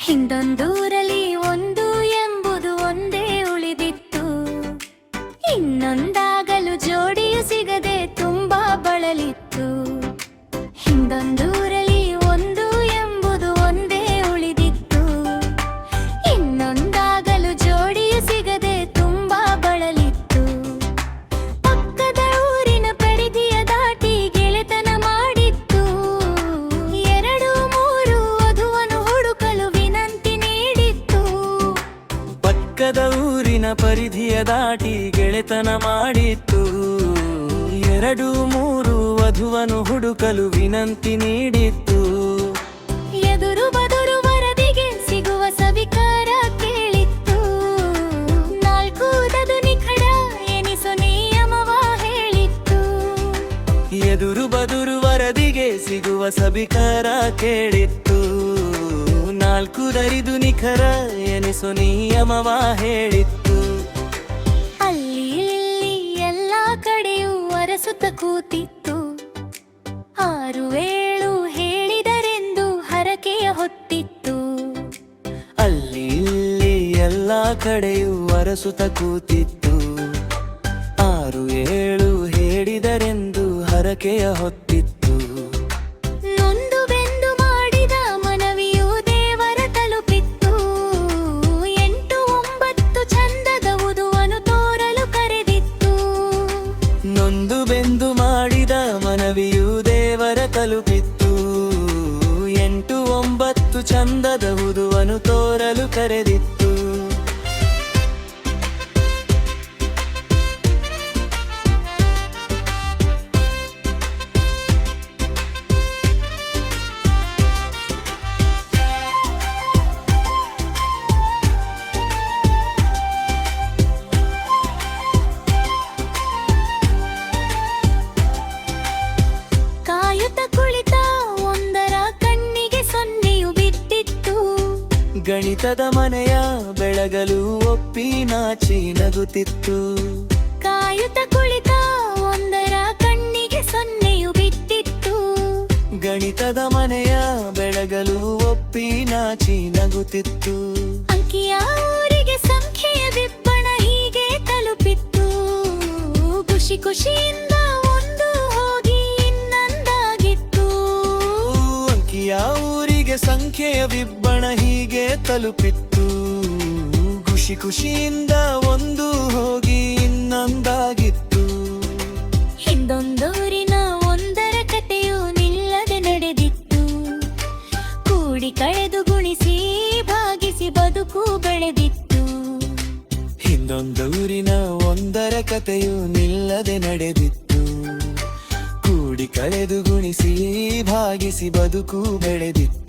ಹಿಂದೊಂದೂರಲ್ಲಿ ಒಂದು ಎಂಬುದು ಒಂದೇ ಉಳಿದಿತ್ತು. ಇನ್ನೊಂದಾಗಲು ಜೋಡಿಯು ಸಿಗದೆ ತುಂಬಾ ಬಳಲಿತ್ತು. ಹಿಂದೊಂದೂರಲ್ಲಿ ಒಂದು ಎಂಬುದು ಒಂದೇ ಉಳಿದಿತ್ತು. ಇನ್ನೊಂದಾಗಲು ಜೋಡಿಯು ಸಿಗದೆ ತುಂಬಾ ಬಳಲಿತ್ತು. ಪಕ್ಕದ ಊರಿನ ಪರಿಧಿಯ ದಾಟಿ ಗೆಳೆತನ ಮಾಡಿತ್ತು. ಎರಡು ಮೂರು ವಧುವನ್ನು ಹುಡುಕಲು ವಿನಂತಿ ನೀಡಿತ್ತು. ಪಕ್ಕದ ಊರಿನ ಪರಿಧಿಯ ದಾಟಿ ಗೆಳೆತನ ಮಾಡಿತ್ತು. ಎರಡು ಮೂರು ವಧುವನ್ನು ಹುಡುಕಲು ವಿನಂತಿ ನೀಡಿತ್ತು. ಎದುರು ಬದುರು ವರದಿಗೆ ಸಿಗುವ ಸವಿಕಾರ ಕೇಳಿತ್ತು. ನಾಲ್ಕು ದದು ನಿಖಡ ಎನಿಸು ನಿಯಮವ ಹೇಳಿತ್ತು. ಎದುರು ಬದುರು ವರದಿಗೆ ಸಿಗುವ ಸಬಿಕಾರ ಕೇಳಿತ್ತು. ನಾಲ್ಕು ದರಿದು ನಿಖರ ಎನಿಸು ನಿಯಮವ ಹೇಳಿತ್ತು. ಅಲ್ಲಿ ಇಲ್ಲಿ ಎಲ್ಲ ಕಡೆಯೂ ಅರಸುತ್ತ ಕೂತಿತ್ತು. ಆರು ಏಳು ಹೇಳಿದರೆಂದು ಹರಕೆಯ ಹೊತ್ತಿತ್ತು. ಅಲ್ಲಿ ಇಲ್ಲಿ ಎಲ್ಲ ಕಡೆಯೂ ಅರಸುತ್ತ ಕೂತಿತ್ತು. ಆರು ಏಳು ಹೇಳಿದರೆಂದು ಹರಕೆಯ ಹೊತ್ತಿತ್ತು. ನೊಂದು ಬೆಂದು ಮಾಡಿದ ಮನವಿಯು ದೇವರ ತಲುಪಿತ್ತು. ಎಂಟು ಒಂಬತ್ತು ಚಂದದ ವಧುವನ್ನು ತೋರಲು ಕರೆದಿತ್ತು. ನೊಂದು ಬೆಂದು ಮಾಡಿದ ಮನವಿಯು ದೇವರ ತಲುಪಿತ್ತು. ಎಂಟು ಒಂಬತ್ತು ಚಂದದ ವಧುವನ್ನು ತೋರಲು ಕರೆದಿತ್ತು. ಕಾಯುತ್ತ ಕುಳಿತ ಒಂದರ ಕಣ್ಣಿಗೆ ಸೊನ್ನೆಯು ಬಿದ್ದಿತ್ತು. ಗಣಿತದ ಮನೆಯ ಬೆಳಗಲು ಒಪ್ಪಿ ನಾಚಿ ನಗುತ್ತಿತ್ತು. ಕಾಯುತ್ತ ಕುಳಿತ ಒಂದರ ಕಣ್ಣಿಗೆ ಸೊನ್ನೆಯು ಬಿದ್ದಿತ್ತು. ಗಣಿತದ ಮನೆಯ ಬೆಳಗಲು ಒಪ್ಪಿ ನಾಚಿ ನಗುತ್ತಿತ್ತು. ಅಂಕಿಯ ಊರಿಗೆ ಸಂಖ್ಯೆಯ ದಿಬ್ಬಣ ಹೀಗೆ ತಲುಪಿತ್ತು. ಖುಷಿ ಖುಷಿಯಿಂದ ಒಂದು ಹೋಗಿ ಇನ್ನೊಂದಾಗಿತ್ತು. ಅಂಕಿಯ ಊರಿಗೆ ಸಂಖ್ಯೆಯ ವಿಬ್ಬಣ ಹೀಗೆ ತಲುಪಿತ್ತು. ಖುಷಿ ಖುಷಿಯಿಂದ ಒಂದು ಹೋಗಿ ಇನ್ನೊಂದಾಗಿತ್ತು. ಹಿಂದೊಂದೂರಿನ ಒಂದರ ಕಥೆಯು ನಿಲ್ಲದೆ ನಡೆದಿತ್ತು. ಕೂಡಿ ಕಳೆದು ಗುಣಿಸಿ ಭಾಗಿಸಿ ಬದುಕು ಬೆಳೆದಿತ್ತು. ಹಿಂದೊಂದೂರಿನ ಒಂದರ ಕಥೆಯು ನಿಲ್ಲದೆ ನಡೆದಿತ್ತು. ಕೂಡಿ ಕಳೆದು ಗುಣಿಸಿ ಭಾಗಿಸಿ ಬದುಕು ಬೆಳೆದಿತ್ತು.